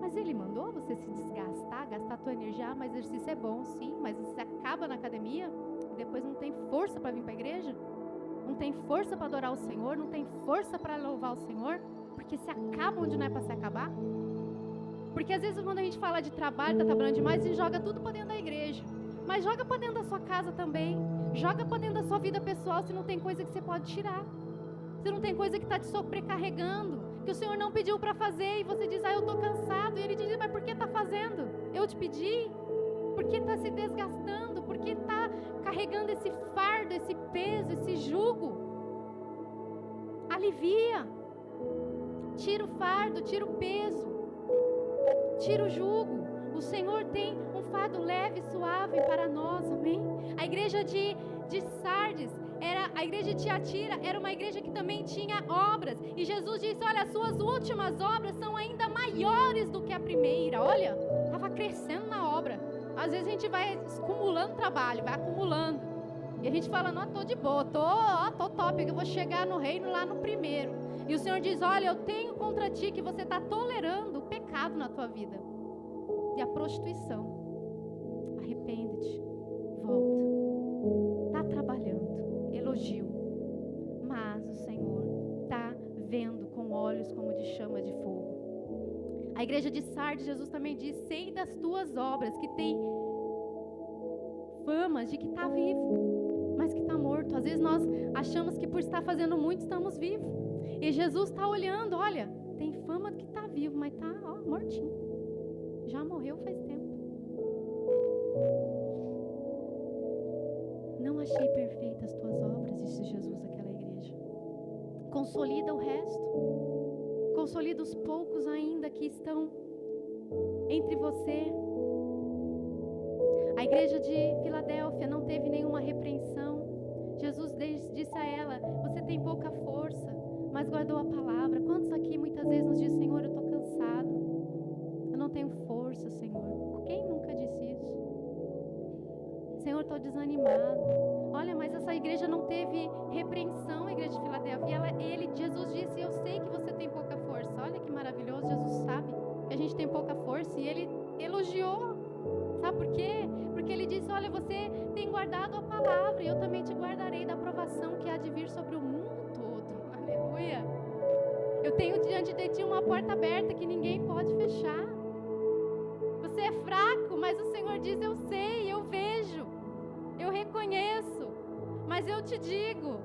Mas Ele mandou você se desgastar, gastar a tua energia. Mas exercício é bom, sim. Mas você acaba na academia e depois não tem força para vir para a igreja? Não tem força para adorar o Senhor? Não tem força para louvar o Senhor? Porque se acaba onde não é para se acabar? Porque às vezes quando a gente fala de trabalho, está trabalhando demais, a gente joga tudo para dentro da igreja. Mas joga para dentro da sua casa também. Joga para dentro da sua vida pessoal, se não tem coisa que você pode tirar. Se não tem coisa que está te sobrecarregando, que o Senhor não pediu para fazer, e você diz: eu estou cansado. E Ele diz: mas por que está fazendo? Eu te pedi? Por que está se desgastando? Por que está carregando esse fardo, esse peso, esse jugo? Alivia. Tira o fardo, tira o peso. Tira o jugo. O Senhor tem um fardo leve e suave para nós, amém? A igreja de Sardes, a igreja de Tiatira, era uma igreja que também tinha obras. E Jesus disse: olha, as suas últimas obras são ainda maiores do que a primeira. Olha, estava crescendo na obra. Às vezes a gente vai acumulando trabalho, vai acumulando. E a gente fala: não, tô de boa, tô top, eu vou chegar no reino lá no primeiro. E o Senhor diz: olha, eu tenho contra ti que você está tolerando o pecado na tua vida. E a prostituição. Arrepende-te. volta. Está trabalhando, elogio. Mas o Senhor está vendo com olhos como de chama de fogo. A igreja de Sardes, Jesus também diz: sei das tuas obras, que tem fama de que está vivo, mas que está morto. Às vezes nós achamos que por estar fazendo muito estamos vivos. E Jesus está olhando, olha, tem fama de que está vivo, mas está mortinho. Já morreu faz tempo. Não achei perfeitas as tuas obras, disse Jesus àquela igreja. Consolida o resto. Consolida os poucos ainda que estão entre você. A igreja de Filadélfia não teve nenhuma repreensão. Jesus disse a ela: você tem pouca força, mas guardou a palavra. Quantos aqui muitas vezes nos dizem: Senhor, eu estou cansado, eu não tenho força, Senhor? Quem nunca disse isso? Senhor, estou desanimado. Olha, mas essa igreja não teve repreensão, a igreja de Filadélfia. Jesus disse: eu sei que você tem pouca força. Olha que maravilhoso, Jesus sabe que a gente tem pouca força e Ele elogiou. Sabe por quê? Porque Ele disse: olha, você tem guardado a palavra e eu também te guardarei da provação que há de vir sobre o mundo todo. Aleluia. Eu tenho diante de ti uma porta aberta que ninguém pode fechar. Você é fraco, mas o Senhor diz: eu sei, eu vejo, eu reconheço, mas eu te digo,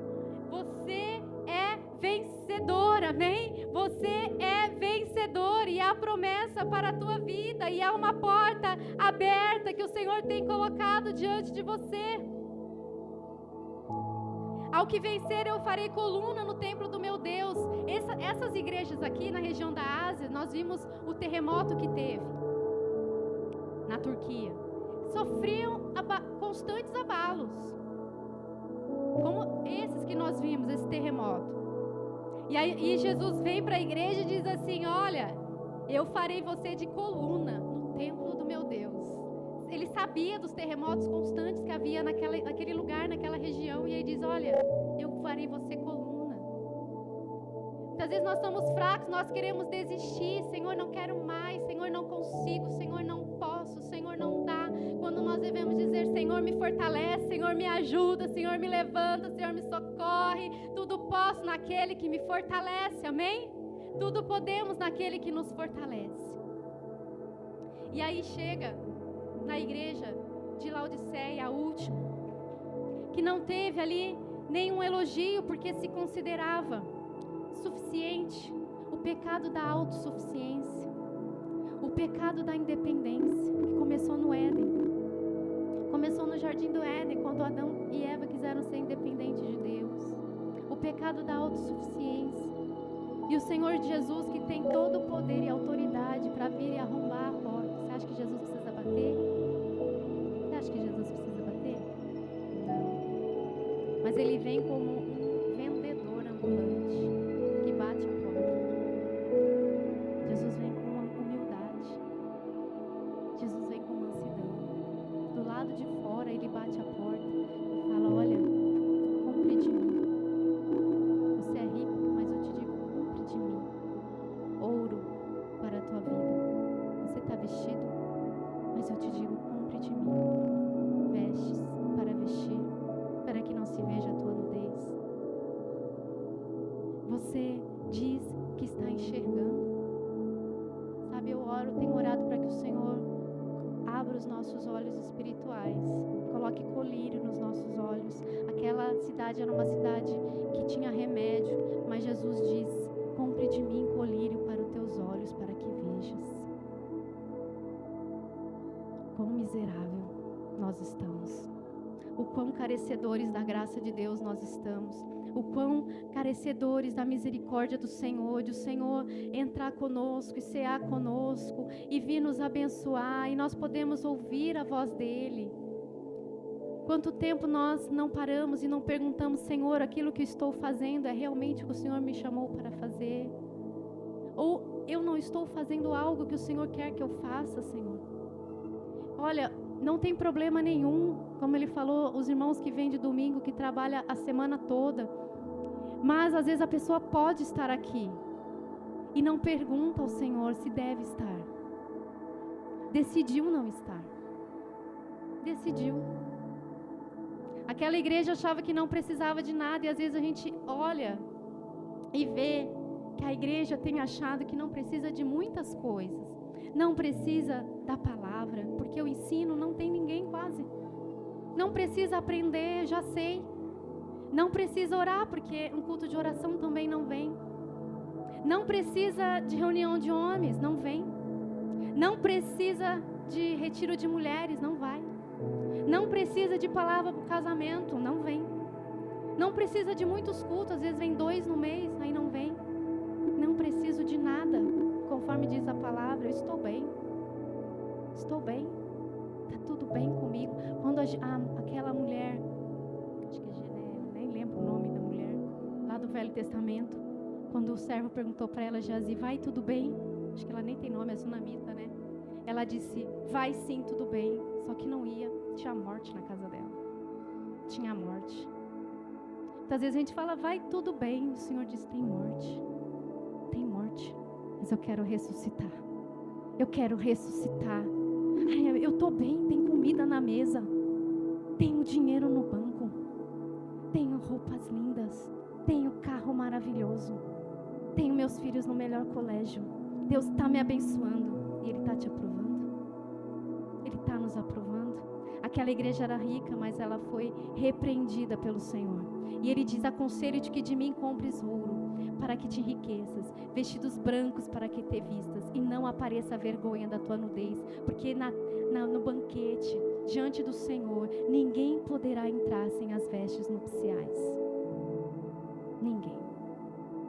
você é vencedor, amém? Você é vencedor e há promessa para a tua vida e há uma porta aberta que o Senhor tem colocado diante de você. Ao que vencer eu farei coluna no templo do meu Deus. Essas igrejas aqui na região da Ásia, nós vimos o terremoto que teve na Turquia. Sofriam constantes abalos, como esses que nós vimos, esse terremoto. E Jesus vem para a igreja e diz assim: olha, eu farei você de coluna no templo do meu Deus. Ele sabia dos terremotos constantes que havia naquele lugar, naquela região, e ele diz: olha, eu farei você coluna. Muitas vezes nós somos fracos, nós queremos desistir. Senhor, não quero mais. Senhor, não consigo. Senhor, não posso. Senhor, não dá. Quando nós devemos dizer: Senhor, me fortalece. Senhor, me ajuda. Senhor, me levanta. Senhor, me socorre. Tudo posso naquele que me fortalece. Amém? Tudo podemos naquele que nos fortalece. E aí chega na igreja de Laodiceia, a última, que não teve ali nenhum elogio, porque se considerava suficiente. O pecado da autossuficiência, o pecado da independência, que começou no Éden, começou no jardim do Éden, quando Adão e Eva quiseram ser independentes de Deus. O pecado da autossuficiência. E o Senhor Jesus, que tem todo o poder e autoridade para vir e arrombar a porta. Você acha que Jesus precisa bater? Você acha que Jesus precisa bater? Não. Mas Ele vem como um vendedor ambulante que bate a porta. Jesus vem com uma humildade. Jesus vem com mansidão. Do lado de fora Ele bate a porta e fala: olha, compre de mim. Você é rico, mas eu te digo: compre de mim ouro para a tua vida. Você está vestido, mas eu te digo: compre de mim vestes para vestir, para que não se veja a tua nudez. Você diz que está enxergando. Sabe, eu tenho orado para que o Senhor abra os nossos olhos espirituais, coloque colírio nos nossos olhos. Aquela cidade era uma cidade que tinha remédio, mas Jesus diz: compre de mim colírio para os teus olhos, para que vejas. Quão miserável nós estamos, o quão carecedores da graça de Deus nós estamos, o quão carecedores da misericórdia do Senhor, de o Senhor entrar conosco e cear conosco e vir nos abençoar, e nós podemos ouvir a voz dEle. Quanto tempo nós não paramos e não perguntamos: Senhor, aquilo que estou fazendo é realmente o que o Senhor me chamou para fazer? Ou eu não estou fazendo algo que o Senhor quer que eu faça, Senhor? Olha, não tem problema nenhum, como Ele falou, os irmãos que vêm de domingo, que trabalham a semana toda. Mas às vezes a pessoa pode estar aqui e não pergunta ao Senhor se deve estar. Decidiu não estar. Decidiu. Aquela igreja achava que não precisava de nada, e às vezes a gente olha e vê que a igreja tem achado que não precisa de muitas coisas. Não precisa da palavra, porque o ensino não tem ninguém quase. Não precisa aprender, já sei. Não precisa orar, porque um culto de oração também não vem. Não precisa de reunião de homens, não vem. Não precisa de retiro de mulheres, não vai. Não precisa de palavra para o casamento, não vem. Não precisa de muitos cultos, às vezes vem 2 no mês, aí não vem. Não preciso de nada, conforme diz a palavra, eu estou bem. Estou bem. Está tudo bem comigo. Quando aquela mulher, acho que é Gené, nem lembro o nome da mulher, lá do Velho Testamento, quando o servo perguntou para ela, Geazi, vai tudo bem? Acho que ela nem tem nome, é sunamita, né? Ela disse, vai sim, tudo bem. Só que não ia, tinha morte na casa dela. Tinha morte. Muitas vezes a gente fala, vai tudo bem. O Senhor diz, tem morte. Tem morte. Mas eu quero ressuscitar. Eu quero ressuscitar. Ai, eu estou bem, tem comida na mesa. Tenho dinheiro no banco. Tenho roupas lindas. Tenho carro maravilhoso. Tenho meus filhos no melhor colégio. Deus está me abençoando. E Ele está te aprovando. Ele está nos aprovando. Aquela igreja era rica, mas ela foi repreendida pelo Senhor. E Ele diz, aconselho-te que de mim compres ouro, para que te enriqueças, vestidos brancos para que te vistas, e não apareça a vergonha da tua nudez, porque no banquete, diante do Senhor, ninguém poderá entrar sem as vestes nupciais. Ninguém.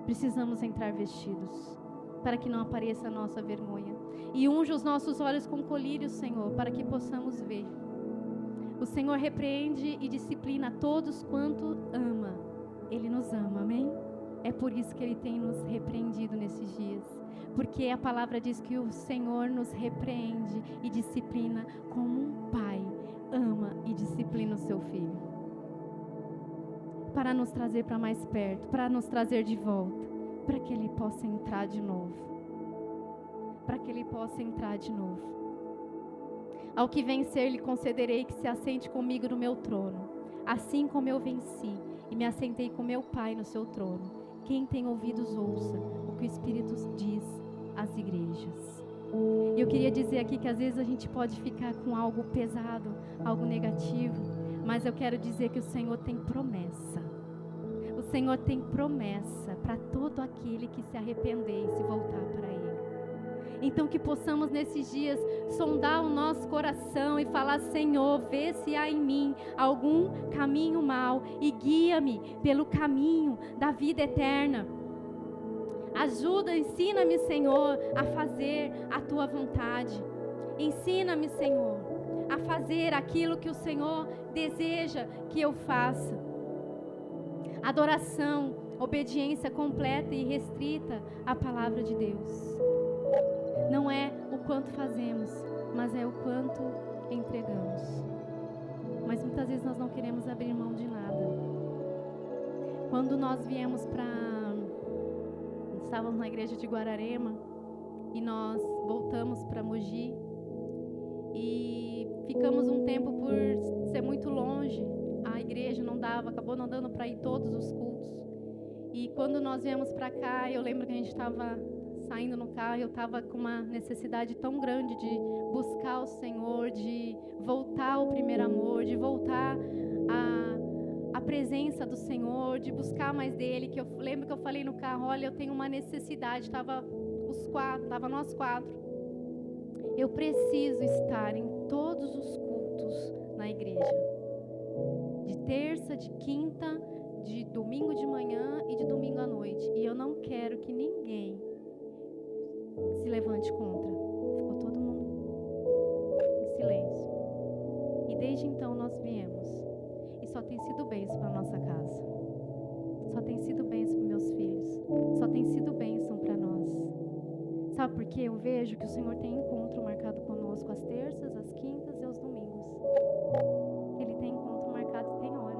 Precisamos entrar vestidos, para que não apareça a nossa vergonha. E unja os nossos olhos com colírios, Senhor, para que possamos ver. O Senhor repreende e disciplina todos quanto ama. Ele nos ama, amém? É por isso que Ele tem nos repreendido nesses dias. Porque a palavra diz que o Senhor nos repreende e disciplina como um pai ama e disciplina o seu filho. Para nos trazer para mais perto, para nos trazer de volta, para que Ele possa entrar de novo. Para que Ele possa entrar de novo. Ao que vencer, lhe concederei que se assente comigo no meu trono, assim como eu venci e me assentei com meu Pai no seu trono. Quem tem ouvidos, ouça o que o Espírito diz às igrejas. E eu queria dizer aqui que às vezes a gente pode ficar com algo pesado, algo negativo, mas eu quero dizer que o Senhor tem promessa. O Senhor tem promessa para todo aquele que se arrepender e se voltar para Ele. Então que possamos nesses dias sondar o nosso coração e falar, Senhor, vê se há em mim algum caminho mau e guia-me pelo caminho da vida eterna. Ajuda, ensina-me, Senhor, a fazer a Tua vontade. Ensina-me, Senhor, a fazer aquilo que o Senhor deseja que eu faça. Adoração, obediência completa e restrita à palavra de Deus. Não é o quanto fazemos, mas é o quanto entregamos. Mas muitas vezes nós não queremos abrir mão de nada. Quando nós viemos estávamos na igreja de Guararema e nós voltamos para Mogi e ficamos um tempo por ser muito longe. A igreja acabou não dando para ir todos os cultos. E quando nós viemos para cá, eu lembro que a gente estava saindo no carro, eu estava com uma necessidade tão grande de buscar o Senhor, de voltar ao primeiro amor, de voltar à presença do Senhor, de buscar mais dele, que eu lembro que eu falei no carro, olha, eu tenho uma necessidade, estava nós 4. Eu preciso estar em todos os cultos na igreja. De terça, de quinta, de domingo de manhã e de domingo à noite. E eu não quero que ninguém se levante contra. Ficou todo mundo em silêncio. E desde então nós viemos. E só tem sido bênção para nossa casa. Só tem sido bênção para meus filhos. Só tem sido bênção para nós. Sabe por quê? Eu vejo que o Senhor tem encontro marcado conosco às terças, às quintas e aos domingos. Ele tem encontro marcado e tem hora.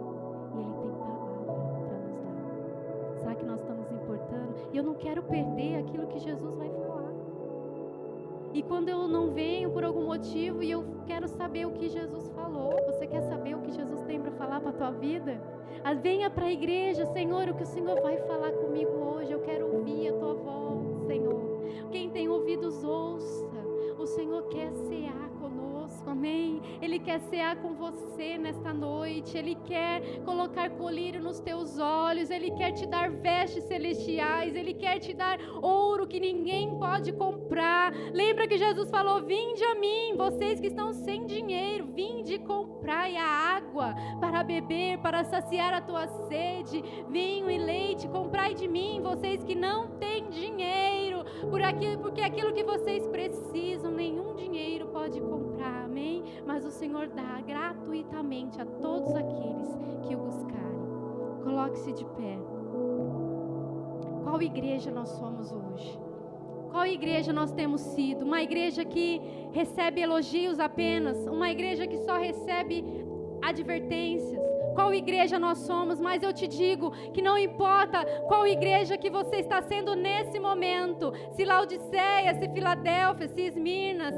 E Ele tem palavra para nos dar. Será que nós estamos importando? E eu não quero perder aquilo que Jesus vai falar. E quando eu não venho por algum motivo e eu quero saber o que Jesus falou, você quer saber o que Jesus tem tem para falar para a tua vida. Venha para a igreja, Senhor, o que o Senhor vai falar comigo hoje, eu quero ouvir a tua voz, Senhor. Quem tem ouvidos, ouça. O Senhor quer cear conosco, amém? Ele quer cear com você nesta noite. Ele quer colocar colírio nos teus olhos. Ele quer te dar vestes celestiais. Ele quer te dar ouro que ninguém pode comprar. Lembra que Jesus falou: vinde a mim, vocês que estão sem dinheiro, vinde comprai a água para beber, para saciar a tua sede, vinho e leite, comprai de mim, vocês que não têm dinheiro, porque aquilo que vocês precisam, nenhum dinheiro pode comprar, amém? Mas o Senhor dá gratuitamente a todos aqueles que o buscarem. Coloque-se de pé. Qual igreja nós somos hoje? Qual igreja nós temos sido? Uma igreja que recebe elogios apenas? Uma igreja que só recebe advertências? Qual igreja nós somos? Mas eu te digo que não importa qual igreja que você está sendo nesse momento, se Laodiceia, se Filadélfia, se Esmirna,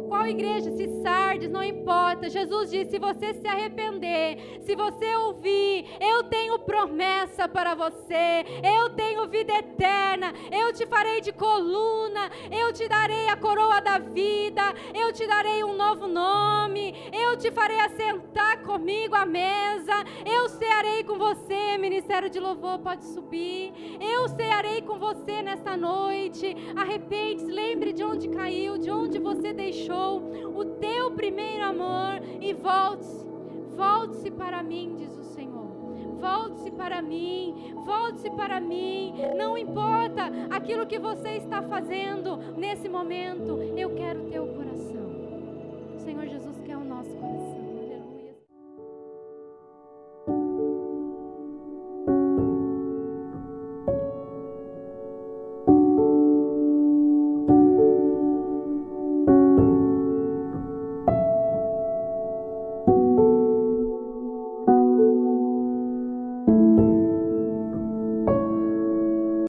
qual igreja, se Sardes, não importa. Jesus disse: se você se arrepender, se você ouvir, eu tenho promessa para você, eu tenho vida eterna, eu te farei de coluna, eu te darei a coroa da vida, eu te darei um novo nome, eu te farei assentar comigo à mesa, eu cearei com você. Ministério de louvor pode subir. Eu cearei com você nesta noite. Arrepende-se, lembre de onde caiu, de onde você deixou o teu primeiro amor e volte-se. Volte-se para mim, diz o Senhor. Volte-se para mim, volte-se para mim. Não importa aquilo que você está fazendo nesse momento, eu quero teu coração.